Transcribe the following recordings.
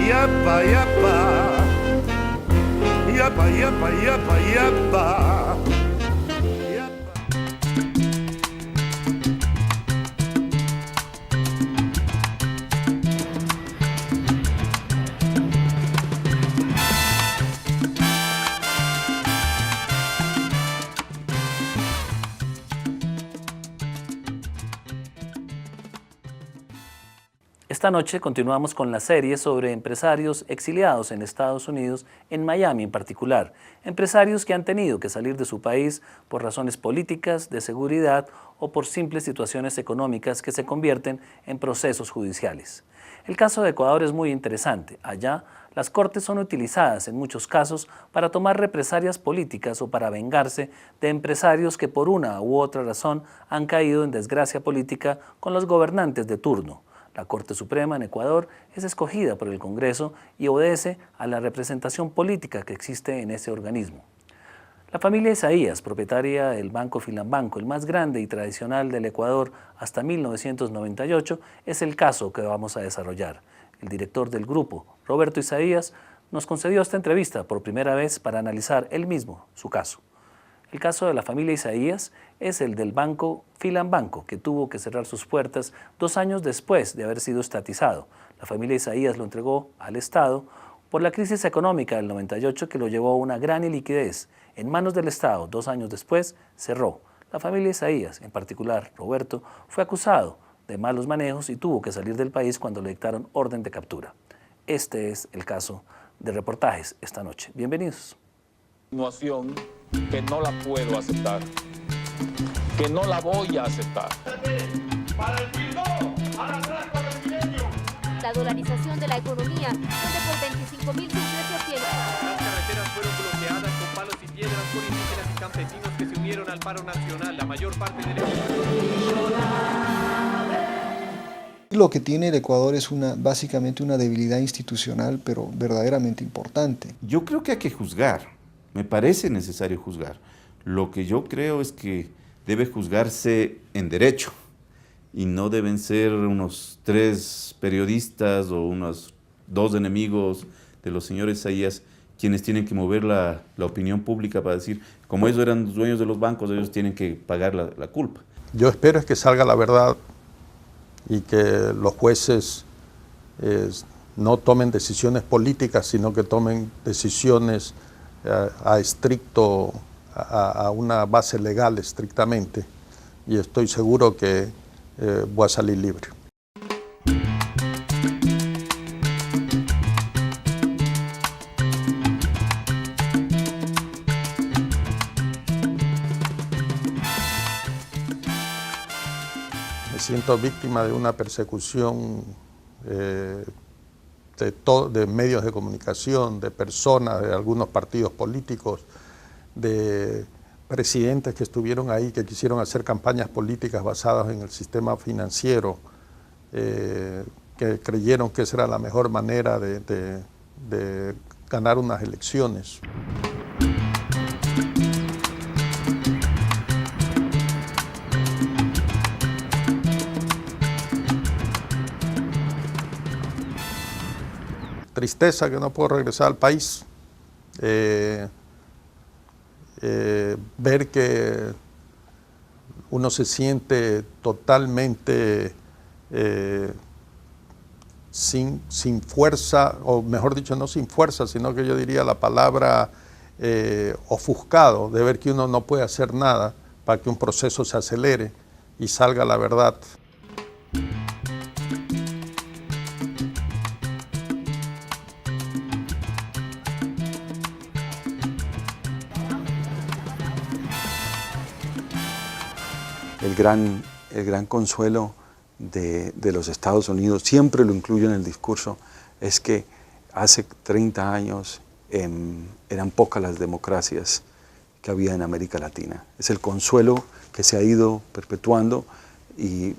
yapa, yapa. Yapa, yapa, yapa, yapa. Esta noche continuamos con la serie sobre empresarios exiliados en Estados Unidos, en Miami en particular. Empresarios que han tenido que salir de su país por razones políticas, de seguridad o por simples situaciones económicas que se convierten en procesos judiciales. El caso de Ecuador es muy interesante. Allá, las cortes son utilizadas en muchos casos para tomar represalias políticas o para vengarse de empresarios que por una u otra razón han caído en desgracia política con los gobernantes de turno. La Corte Suprema en Ecuador es escogida por el Congreso y obedece a la representación política que existe en ese organismo. La familia Isaías, propietaria del Banco Filambanco, el más grande y tradicional del Ecuador hasta 1998, es el caso que vamos a desarrollar. El director del grupo, Roberto Isaías, nos concedió esta entrevista por primera vez para analizar él mismo su caso. El caso de la familia Isaías es el del Banco Filambanco, que tuvo que cerrar sus puertas 2 años después de haber sido estatizado. La familia Isaías lo entregó al Estado por la crisis económica del 98 que lo llevó a una gran iliquidez. En manos del Estado, 2 años después, cerró. La familia Isaías, en particular Roberto, fue acusado de malos manejos y tuvo que salir del país cuando le dictaron orden de captura. Este es el caso de reportajes esta noche. Bienvenidos. Situación que no la puedo aceptar, que no la voy a aceptar. La dolarización de la economía, donde por 25.000 ingresos tiene. Las carreteras fueron bloqueadas con palos y piedras por indígenas y campesinos que se unieron al paro nacional. La mayor parte del Lo que tiene el Ecuador es básicamente una debilidad institucional, pero verdaderamente importante. Yo creo que hay que juzgar. Me parece necesario juzgar. Lo que yo creo es que debe juzgarse en derecho y no deben ser unos 3 periodistas o unos 2 enemigos de los señores Isaías quienes tienen que mover la opinión pública para decir, como ellos eran los dueños de los bancos, ellos tienen que pagar la culpa. Yo espero es que salga la verdad y que los jueces no tomen decisiones políticas, sino que tomen decisiones a una base legal estrictamente, y estoy seguro que voy a salir libre. Me siento víctima de una persecución de medios de comunicación, de personas, de algunos partidos políticos, de presidentes que estuvieron ahí, que quisieron hacer campañas políticas basadas en el sistema financiero, que creyeron que esa era la mejor manera de ganar unas elecciones. Tristeza que no puedo regresar al país, ver que uno se siente totalmente sin fuerza, o mejor dicho, no sin fuerza, sino que yo diría la palabra ofuscado, de ver que uno no puede hacer nada para que un proceso se acelere y salga la verdad. El gran consuelo de los Estados Unidos, siempre lo incluyo en el discurso, es que hace 30 años eran pocas las democracias que había en América Latina. Es el consuelo que se ha ido perpetuando y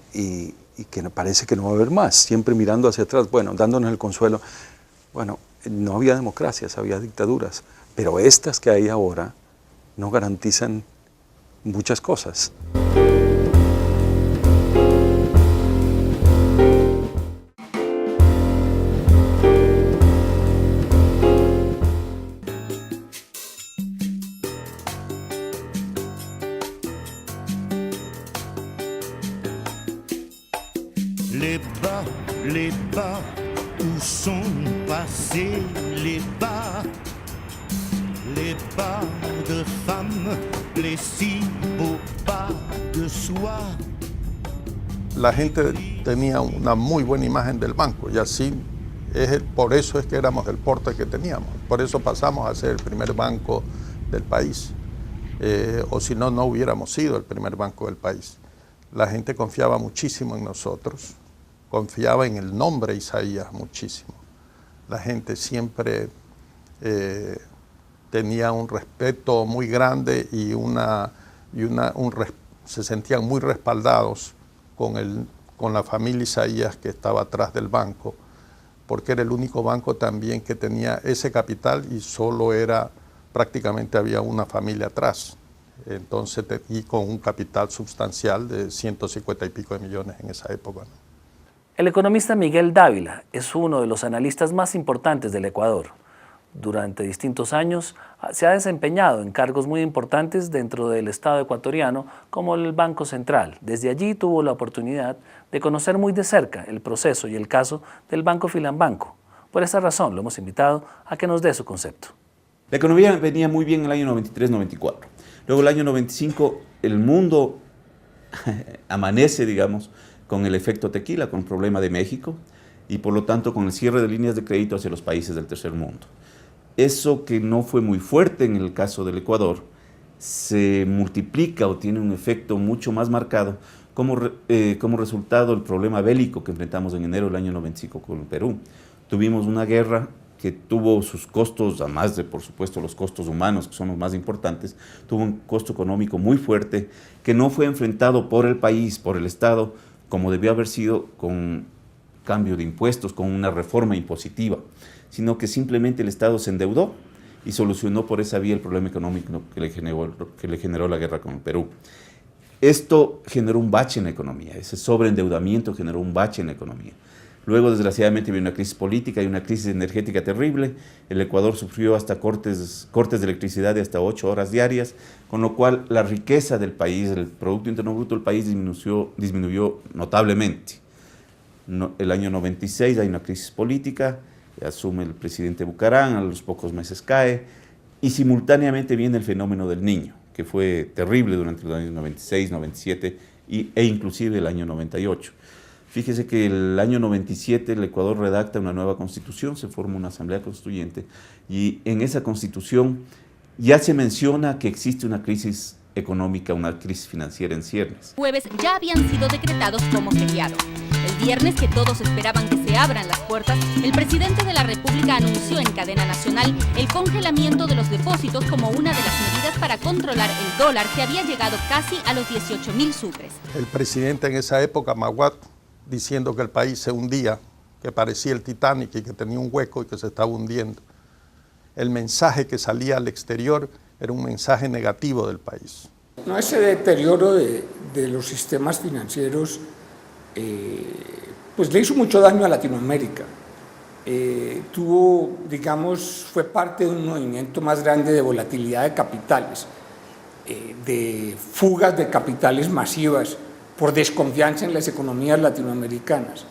que parece que no va a haber más, siempre mirando hacia atrás, bueno, dándonos el consuelo. Bueno, no había democracias, había dictaduras, pero estas que hay ahora no garantizan muchas cosas. les bas, où sont passés les bas de femmes, les si beaux bas de soie. La gente tenía una muy buena imagen del banco y así por eso es que éramos el porte que teníamos. Por eso pasamos a ser el primer banco del país. O si no, no hubiéramos sido el primer banco del país. La gente confiaba muchísimo en nosotros, confiaba en el nombre Isaías muchísimo. La gente siempre tenía un respeto muy grande y se sentían muy respaldados con la familia Isaías que estaba atrás del banco, porque era el único banco también que tenía ese capital y prácticamente había una familia atrás. Entonces, y con un capital sustancial de 150 y pico de millones en esa época, ¿no? El economista Miguel Dávila es uno de los analistas más importantes del Ecuador. Durante distintos años se ha desempeñado en cargos muy importantes dentro del Estado ecuatoriano, como el Banco Central. Desde allí tuvo la oportunidad de conocer muy de cerca el proceso y el caso del Banco Filambanco. Por esa razón lo hemos invitado a que nos dé su concepto. La economía venía muy bien en el año 93-94. Luego el año 95 el mundo amanece, digamos, con el efecto tequila, con el problema de México y por lo tanto con el cierre de líneas de crédito hacia los países del tercer mundo. Eso que no fue muy fuerte en el caso del Ecuador se multiplica o tiene un efecto mucho más marcado como resultado del problema bélico que enfrentamos en enero del año 95 con el Perú. Tuvimos una guerra que tuvo sus costos, además de, por supuesto, los costos humanos, que son los más importantes, tuvo un costo económico muy fuerte que no fue enfrentado por el país, por el Estado, como debió haber sido con cambio de impuestos, con una reforma impositiva, sino que simplemente el Estado se endeudó y solucionó por esa vía el problema económico que le generó la guerra con el Perú. Esto generó un bache en la economía, ese sobreendeudamiento generó un bache en la economía. Luego, desgraciadamente, vino una crisis política y una crisis energética terrible. El Ecuador sufrió hasta cortes de electricidad de hasta 8 horas diarias, con lo cual la riqueza del país, el Producto Interno Bruto del país disminuyó notablemente. El año 96 hay una crisis política, asume el presidente Bucarán, a los pocos meses cae, y simultáneamente viene el fenómeno del Niño, que fue terrible durante los años 96, 97 e inclusive el año 98. Fíjese que el año 97 el Ecuador redacta una nueva constitución, se forma una asamblea constituyente y en esa constitución ya se menciona que existe una crisis económica, una crisis financiera en ciernes. Jueves ya habían sido decretados como feriado. El viernes, que todos esperaban que se abran las puertas, el presidente de la República anunció en cadena nacional el congelamiento de los depósitos como una de las medidas para controlar el dólar que había llegado casi a los 18.000 sucres. El presidente en esa época, Maguad, diciendo que el país se hundía, que parecía el Titanic y que tenía un hueco y que se estaba hundiendo. El mensaje que salía al exterior era un mensaje negativo del país. No, ese deterioro de los sistemas financieros pues le hizo mucho daño a Latinoamérica. Fue parte de un movimiento más grande de volatilidad de capitales, de fugas de capitales masivas, por desconfianza en las economías latinoamericanas.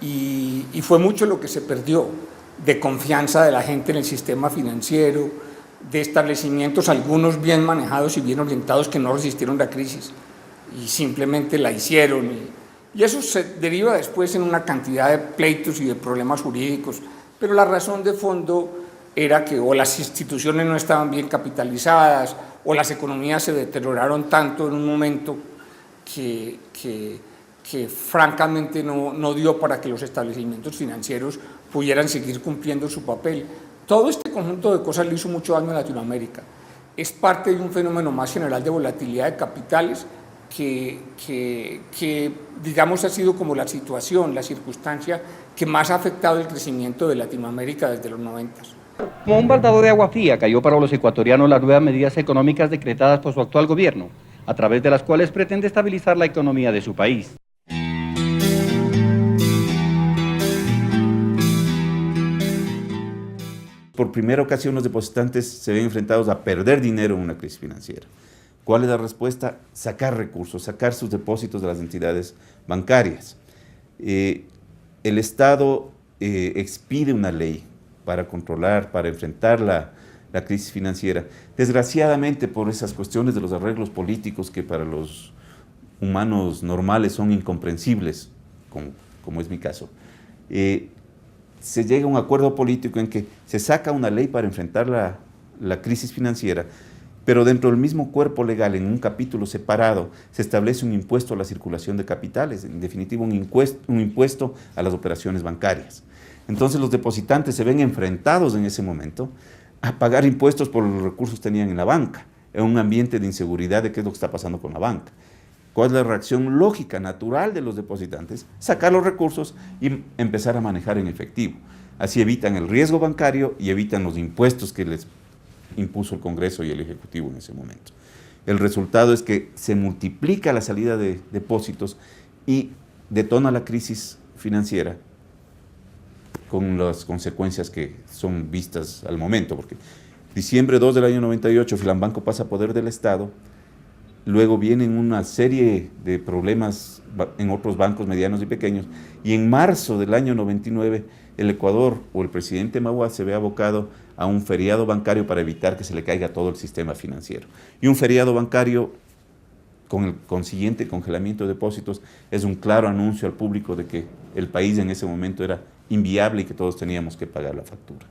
Y fue mucho lo que se perdió de confianza de la gente en el sistema financiero, de establecimientos, algunos bien manejados y bien orientados, que no resistieron la crisis y simplemente la hicieron. Y eso se deriva después en una cantidad de pleitos y de problemas jurídicos. Pero la razón de fondo era que o las instituciones no estaban bien capitalizadas o las economías se deterioraron tanto en un momento que francamente no dio para que los establecimientos financieros pudieran seguir cumpliendo su papel. Todo este conjunto de cosas le hizo mucho daño a Latinoamérica. Es parte de un fenómeno más general de volatilidad de capitales que digamos ha sido como la situación, la circunstancia que más ha afectado el crecimiento de Latinoamérica desde los 90. Como un baldado de agua fría cayó para los ecuatorianos las nuevas medidas económicas decretadas por su actual gobierno, a través de las cuales pretende estabilizar la economía de su país. Por primera ocasión los depositantes se ven enfrentados a perder dinero en una crisis financiera. ¿Cuál es la respuesta? Sacar recursos, sacar sus depósitos de las entidades bancarias. el Estado expide una ley para controlar, para enfrentar la crisis financiera. Desgraciadamente, por esas cuestiones de los arreglos políticos que para los humanos normales son incomprensibles, como es mi caso, se llega a un acuerdo político en que se saca una ley para enfrentar la crisis financiera, pero dentro del mismo cuerpo legal, en un capítulo separado, se establece un impuesto a la circulación de capitales, en definitiva un impuesto a las operaciones bancarias. Entonces los depositantes se ven enfrentados en ese momento a pagar impuestos por los recursos que tenían en la banca, en un ambiente de inseguridad de qué es lo que está pasando con la banca. ¿Cuál es la reacción lógica, natural de los depositantes? Sacar los recursos y empezar a manejar en efectivo. Así evitan el riesgo bancario y evitan los impuestos que les impuso el Congreso y el Ejecutivo en ese momento. El resultado es que se multiplica la salida de depósitos y detona la crisis financiera con las consecuencias que son vistas al momento, porque diciembre 2 del año 98 Filambanco pasa a poder del Estado. Luego vienen una serie de problemas en otros bancos medianos y pequeños, y en marzo del año 99 el Ecuador o el presidente Mahuad se ve abocado a un feriado bancario para evitar que se le caiga todo el sistema financiero. Y un feriado bancario con el consiguiente congelamiento de depósitos es un claro anuncio al público de que el país en ese momento era inviable y que todos teníamos que pagar la factura.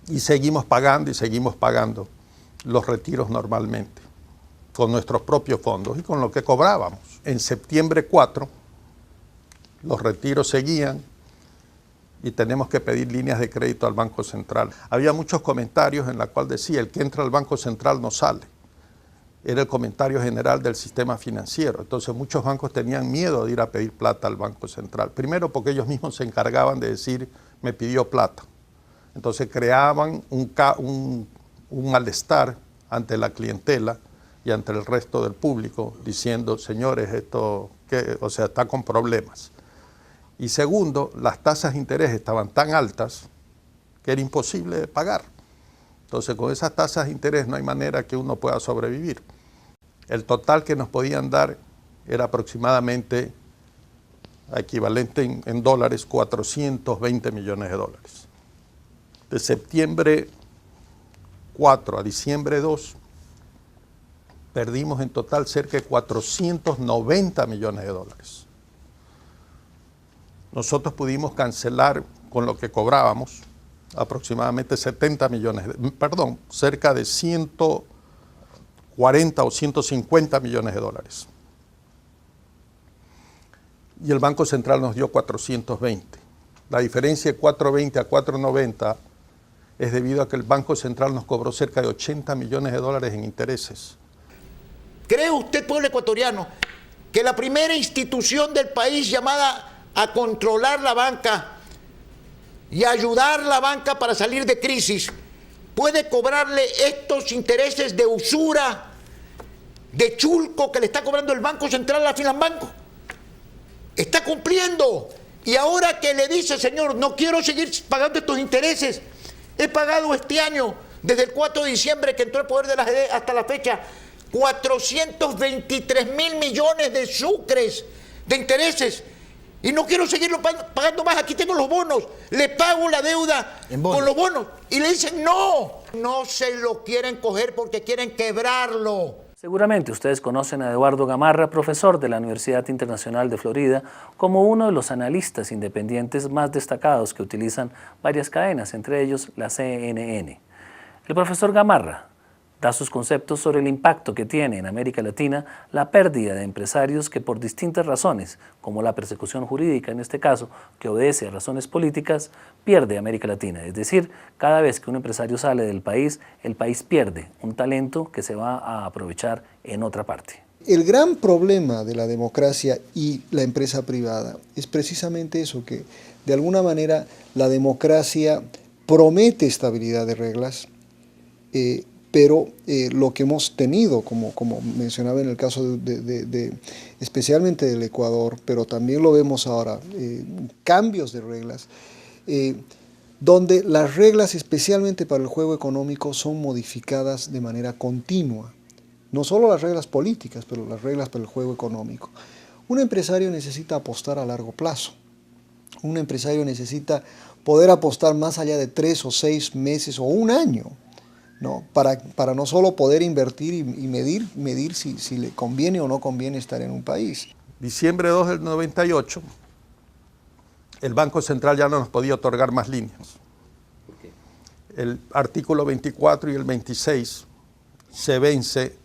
Y seguimos pagando los retiros normalmente, con nuestros propios fondos y con lo que cobrábamos. En septiembre 4, los retiros seguían y tenemos que pedir líneas de crédito al Banco Central. Había muchos comentarios en los cuales decía, el que entra al Banco Central no sale. Era el comentario general del sistema financiero. Entonces muchos bancos tenían miedo de ir a pedir plata al Banco Central. Primero porque ellos mismos se encargaban de decir, me pidió plata. Entonces creaban un malestar ante la clientela y ante el resto del público, diciendo, señores, esto está con problemas. Y segundo, las tasas de interés estaban tan altas que era imposible de pagar. Entonces, con esas tasas de interés no hay manera que uno pueda sobrevivir. El total que nos podían dar era aproximadamente, equivalente en dólares, 420 millones de dólares. De septiembre 4 a diciembre 2, perdimos en total cerca de 490 millones de dólares. Nosotros pudimos cancelar con lo que cobrábamos aproximadamente 70 millones, cerca de 140 o 150 millones de dólares. Y el Banco Central nos dio 420. La diferencia de 420 a 490 es debido a que el Banco Central nos cobró cerca de 80 millones de dólares en intereses. ¿Cree usted, pueblo ecuatoriano, que la primera institución del país llamada a controlar la banca y ayudar a la banca para salir de crisis puede cobrarle estos intereses de usura, de chulco que le está cobrando el Banco Central a Filambanco? Está cumpliendo. Y ahora que le dice, señor, no quiero seguir pagando estos intereses, he pagado este año, desde el 4 de diciembre que entró al poder de la GD hasta la fecha, 423.000 millones de sucres de intereses. Y no quiero seguirlo pagando más. Aquí tengo los bonos. Le pago la deuda con los bonos. Y le dicen, no se lo quieren coger porque quieren quebrarlo. Seguramente ustedes conocen a Eduardo Gamarra, profesor de la Universidad Internacional de Florida, como uno de los analistas independientes más destacados que utilizan varias cadenas, entre ellos la CNN. El profesor Gamarra da sus conceptos sobre el impacto que tiene en América Latina la pérdida de empresarios que por distintas razones, como la persecución jurídica en este caso, que obedece a razones políticas, pierde América Latina. Es decir, cada vez que un empresario sale del país, el país pierde un talento que se va a aprovechar en otra parte. El gran problema de la democracia y la empresa privada es precisamente eso, que de alguna manera la democracia promete estabilidad de reglas, pero lo que hemos tenido, como mencionaba en el caso especialmente del Ecuador, pero también lo vemos ahora, cambios de reglas, donde las reglas, especialmente para el juego económico, son modificadas de manera continua. No solo las reglas políticas, pero las reglas para el juego económico. Un empresario necesita apostar a largo plazo. Un empresario necesita poder apostar más allá de 3 o 6 meses o un año, ¿no? Para no solo poder invertir y medir si le conviene o no conviene estar en un país. Diciembre 2 del 98, el Banco Central ya no nos podía otorgar más líneas. ¿Por qué? El artículo 24 y el 26 se vence,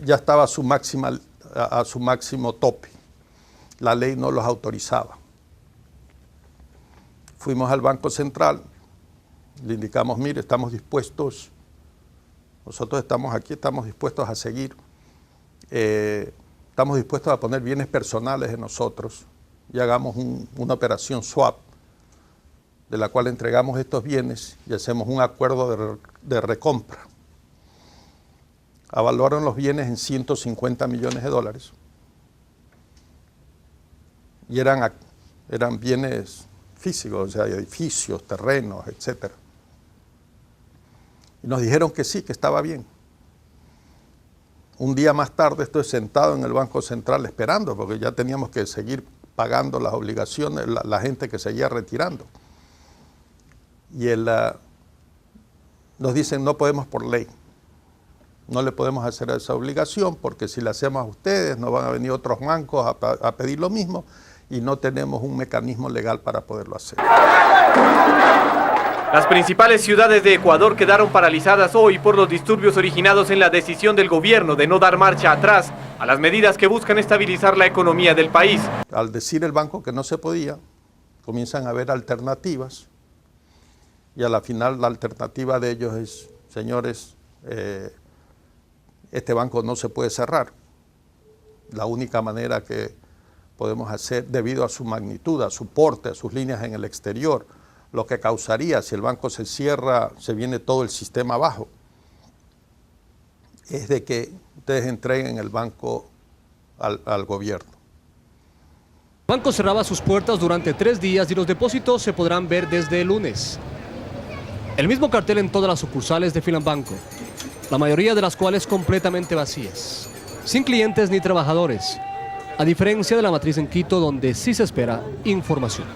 ya estaba a su máximo tope. La ley no los autorizaba. Fuimos al Banco Central, le indicamos, mire, estamos dispuestos, nosotros estamos aquí, estamos dispuestos a seguir, estamos dispuestos a poner bienes personales de nosotros y hagamos una operación swap, de la cual entregamos estos bienes y hacemos un acuerdo de recompra. Avaluaron los bienes en $150 millones y eran bienes físicos, o sea, edificios, terrenos, etc. Y nos dijeron que sí, que estaba bien. Un día más tarde estoy sentado en el Banco Central esperando, porque ya teníamos que seguir pagando las obligaciones, la gente que seguía retirando. Y nos dicen, no podemos por ley. No le podemos hacer esa obligación, porque si la hacemos a ustedes, nos van a venir otros bancos a pedir lo mismo, y no tenemos un mecanismo legal para poderlo hacer. Las principales ciudades de Ecuador quedaron paralizadas hoy por los disturbios originados en la decisión del gobierno de no dar marcha atrás a las medidas que buscan estabilizar la economía del país. Al decir el banco que no se podía, comienzan a haber alternativas, y a la final la alternativa de ellos es, señores, este banco no se puede cerrar. La única manera que podemos hacer, debido a su magnitud, a su porte, a sus líneas en el exterior, lo que causaría, si el banco se cierra, se viene todo el sistema abajo, es de que ustedes entreguen el banco al gobierno. El banco cerraba sus puertas durante 3 días y los depósitos se podrán ver desde el lunes. El mismo cartel en todas las sucursales de Filambanco, la mayoría de las cuales completamente vacías, sin clientes ni trabajadores, a diferencia de la matriz en Quito, donde sí se espera información.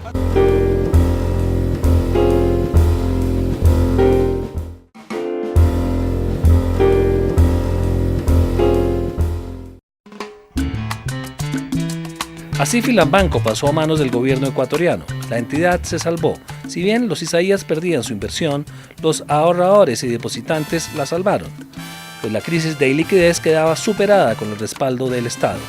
Así Filambanco pasó a manos del gobierno ecuatoriano. La entidad se salvó. Si bien los Isaías perdían su inversión, los ahorradores y depositantes la salvaron, pues la crisis de iliquidez quedaba superada con el respaldo del Estado.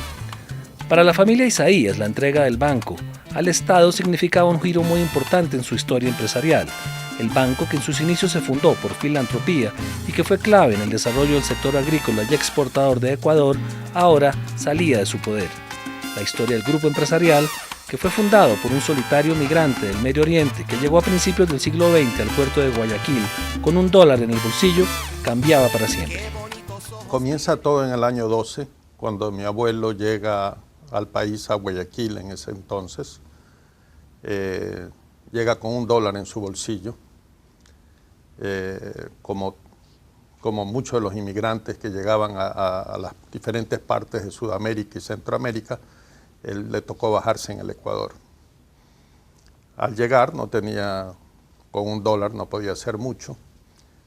Para la familia Isaías, la entrega del banco al Estado significaba un giro muy importante en su historia empresarial. El banco, que en sus inicios se fundó por filantropía y que fue clave en el desarrollo del sector agrícola y exportador de Ecuador, ahora salía de su poder. La historia del grupo empresarial, que fue fundado por un solitario migrante del Medio Oriente que llegó a principios del siglo XX al puerto de Guayaquil con $1 en el bolsillo, cambiaba para siempre. Comienza todo en el año 12, cuando mi abuelo llega al país, a Guayaquil en ese entonces. Llega con $1 en su bolsillo, como muchos de los inmigrantes que llegaban a las diferentes partes de Sudamérica y Centroamérica. Él le tocó bajarse en el Ecuador. Al llegar con $1 no podía hacer mucho.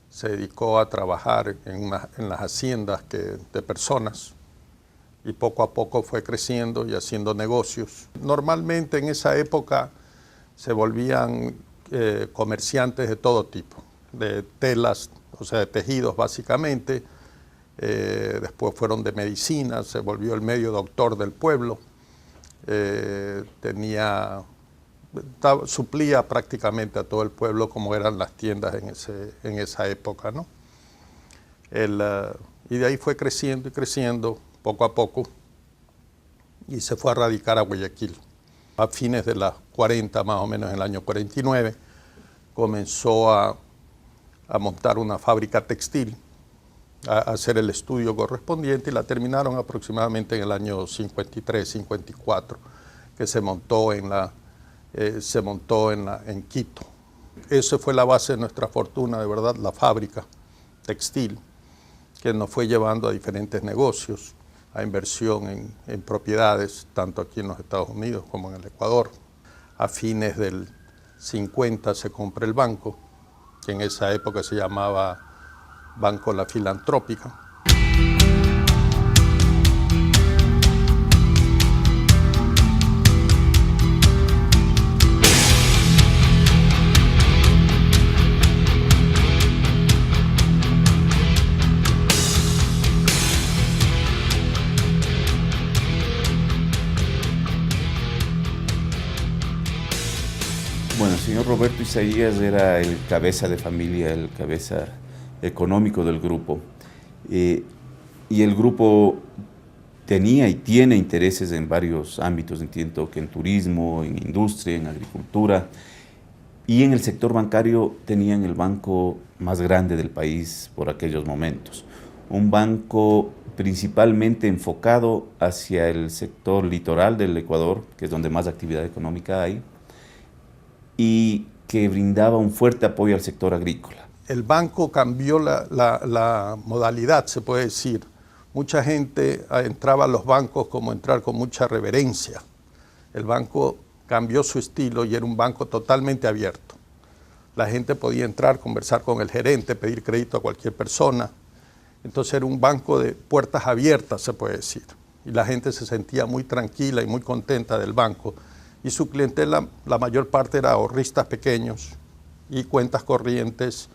Se dedicó a trabajar en las haciendas de personas y poco a poco fue creciendo y haciendo negocios. Normalmente en esa época se volvían comerciantes de todo tipo, de telas, o sea, de tejidos básicamente. Después fueron de medicina, se volvió el medio doctor del pueblo. Suplía prácticamente a todo el pueblo como eran las tiendas en esa época, ¿no? Y de ahí fue creciendo y creciendo poco a poco y se fue a radicar a Guayaquil. A fines de las 40, más o menos en el año 49, comenzó a montar una fábrica textil, a hacer el estudio correspondiente y la terminaron aproximadamente en el año 53, 54, que se montó en Quito. Esa fue la base de nuestra fortuna, de verdad, la fábrica textil, que nos fue llevando a diferentes negocios, a inversión en propiedades, tanto aquí en los Estados Unidos como en el Ecuador. a fines del 50 se compra el banco, que en esa época se llamaba Banco La Filantrópica. Bueno, el señor Roberto Isaías era el cabeza de familia, el cabeza económico del grupo. Y el grupo tenía y tiene intereses en varios ámbitos, entiendo que en turismo, en industria, en agricultura. Y en el sector bancario tenían el banco más grande del país por aquellos momentos. Un banco principalmente enfocado hacia el sector litoral del Ecuador, que es donde más actividad económica hay, y que brindaba un fuerte apoyo al sector agrícola. El banco cambió la modalidad, se puede decir. Mucha gente entraba a los bancos como entrar con mucha reverencia. El banco cambió su estilo y era un banco totalmente abierto. La gente podía entrar, conversar con el gerente, pedir crédito a cualquier persona. Entonces era un banco de puertas abiertas, se puede decir. Y la gente se sentía muy tranquila y muy contenta del banco. Y su clientela, la mayor parte era ahorristas pequeños y cuentas corrientes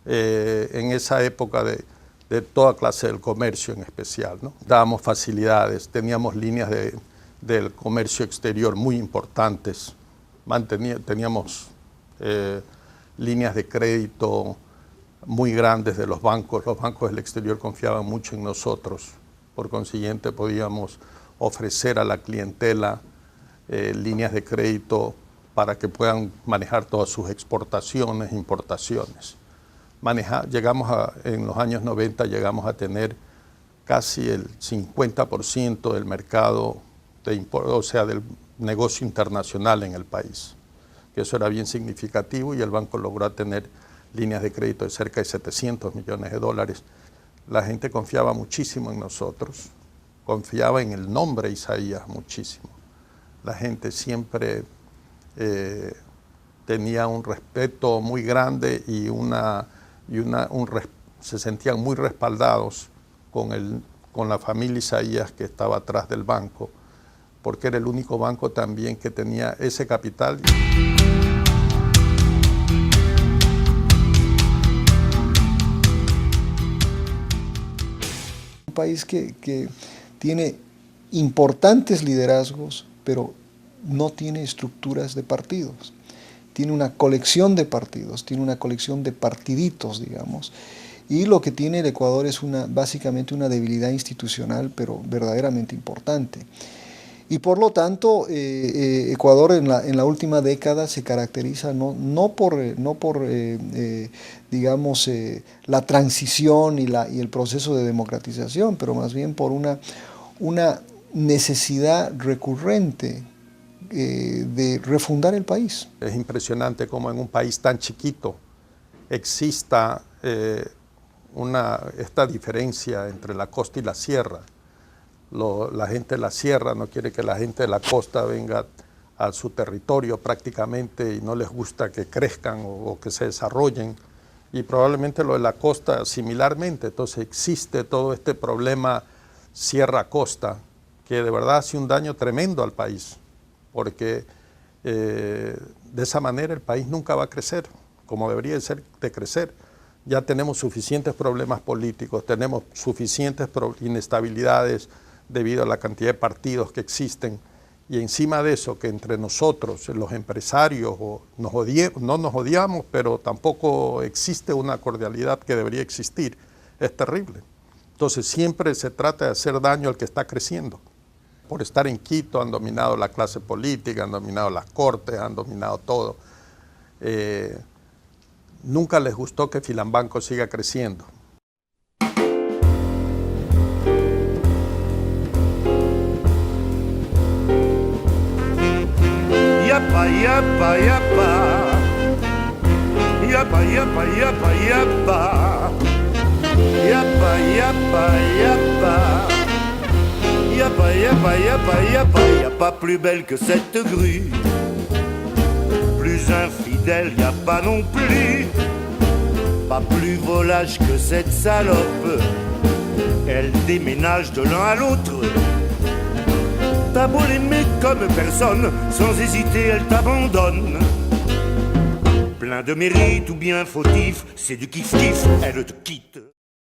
en esa época de toda clase del comercio en especial, ¿no? Dábamos facilidades, teníamos líneas del comercio exterior muy importantes, teníamos líneas de crédito muy grandes de los bancos del exterior confiaban mucho en nosotros, por consiguiente podíamos ofrecer a la clientela líneas de crédito para que puedan manejar todas sus exportaciones e importaciones. En los años 90 llegamos a tener casi el 50% del mercado, del negocio internacional en el país. Que eso era bien significativo y el banco logró tener líneas de crédito de cerca de 700 millones de dólares. La gente confiaba muchísimo en nosotros, confiaba en el nombre Isaías muchísimo. La gente siempre tenía un respeto muy grande y se sentían muy respaldados con la familia Isaías que estaba atrás del banco, porque era el único banco también que tenía ese capital. Un país que tiene importantes liderazgos, pero no tiene estructuras de partidos. Tiene una colección de partidos, tiene una colección de partiditos, digamos. Y lo que tiene el Ecuador es básicamente una debilidad institucional, pero verdaderamente importante. Y por lo tanto, Ecuador en la última década se caracteriza no por digamos, la transición y el proceso de democratización, pero más bien por una necesidad recurrente de refundar el país. Es impresionante cómo en un país tan chiquito exista esta diferencia entre la costa y la sierra. La gente de la sierra no quiere que la gente de la costa venga a su territorio prácticamente y no les gusta que crezcan o que se desarrollen. Y probablemente lo de la costa similarmente. Entonces existe todo este problema sierra-costa que de verdad hace un daño tremendo al país, porque de esa manera el país nunca va a crecer como debería ser de crecer. Ya tenemos suficientes problemas políticos, tenemos suficientes inestabilidades debido a la cantidad de partidos que existen, y encima de eso que entre nosotros, los empresarios, no nos odiamos, pero tampoco existe una cordialidad que debería existir, es terrible. Entonces siempre se trata de hacer daño al que está creciendo. Por estar en Quito han dominado la clase política, han dominado las cortes, han dominado todo. Nunca les gustó que Filambanco siga creciendo. Yapa, yapa, yapa. Yapa, yapa, yapa, yapa. Yapa, yapa, yapa. Yapa, yapa, yapa, yapa. Y'a pas plus belle que cette grue Plus infidèle, y a pas non plus. Pas plus volage que cette salope. Elle déménage de l'un à l'autre. T'as beau l'aimer comme personne, sans hésiter elle t'abandonne. Plein de mérite ou bien fautif, c'est du kiff-kiff, elle te quitte.